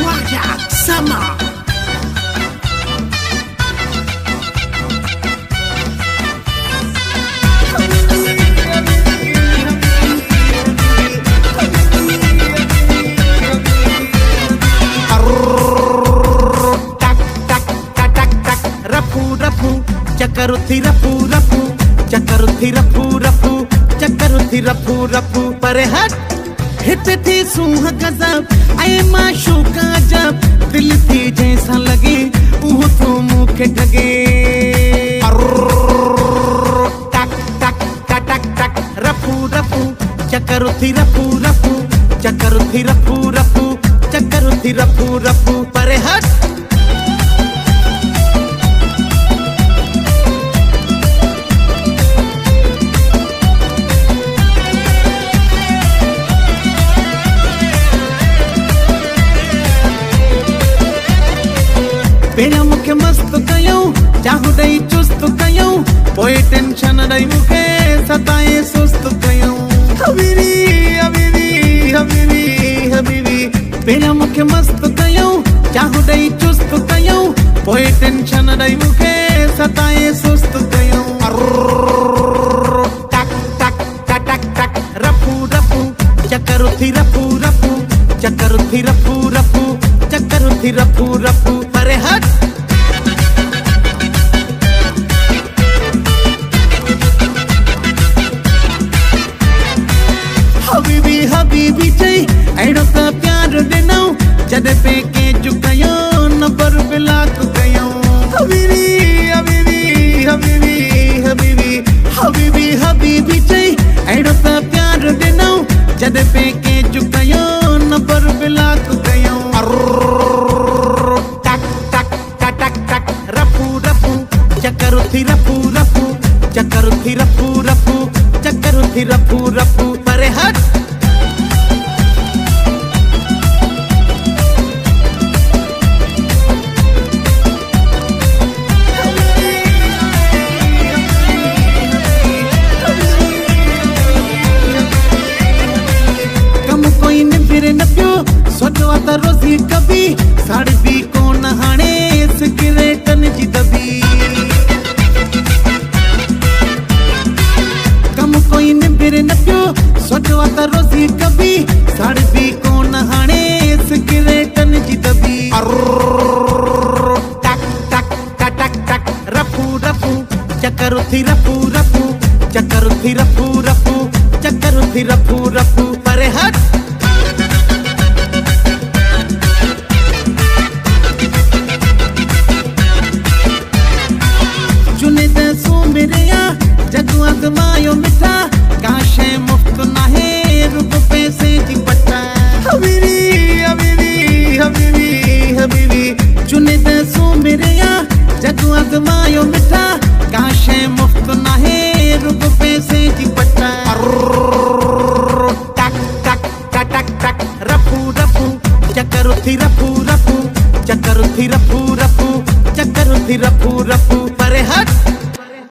Wajak sama. चकरुथी रफू रफू चकरुथी रफू रफू चकरुथी रफू रफू पर हट हित थी सूह गजब आए माशूका जब दिल थी जैसा लगे वो तो मुखे ठगे टक टक टक टक रफू रफू चकरुथी रफू रफू चकरुथी रफू रफू चकरुथी रफू रफू पर हट पेरिया मुखे मस्त कयूं चाहू ॾेई चुस्त कयूं पोइ टेंशन ॾेई मुखे सताए सुस्त कयूं हबीबी हबीबी हबीबी हबीबी पेरिया मुखे मस्त कयूं चाहू ॾेई चुस्त कयूं पोइ टेंशन ॾेई मुखे सताए सुस्त कयूं टक टक टक टक रफू रफू चकरुथी रफू रफू चकरुथी रफू रफू चकरुथी रफू रफू पर हट हबीबी हबीबी चई अहिड़ो त प्यार ॾिनऊं जॾहिं पेके चुकयो नंबर ब्लॉक कयूं हबीबी हबीबी हबीबी हबीबी हबीबी हबीबी चई अहिड़ो त प्यार ॾिनऊं जॾहिं पेके चुकयो नंबर ब्लॉक कयूं चकरुथी रफू रफू चकरुथी रफू रफू चकरुथी रफू रफू पर हट कम कोई न फिरे न पियो सोचो त रोज़ी कभी साड़ी भी कोन हाणे सिगरेटन जी दबी कोई निबिरे न पियो सोचो त रोज़ी कभी साड़ी भी कोन हाणे सिगरेटन जी दबी टक टक टक टक रफू रफू चकरुथी रफू रफू चकरुथी रफू रफू चकरुथी रफू रफू पर हट चुने ते सो मेरेया जगू आज़मायो मिठा काशे मुफ्त नाहे रुग पैसे जी पटा हबीबी हबीबी हबीबी हबीबी चुने ते सो मेरेया जगू आज़मायो मिठा काशे मुफ्त नाहे रुग पैसे जी पटा टक टक टक टक रफू रफू चकरुथी रफू रफू चकरुथी रफू रफू चकरुथी रफू रफू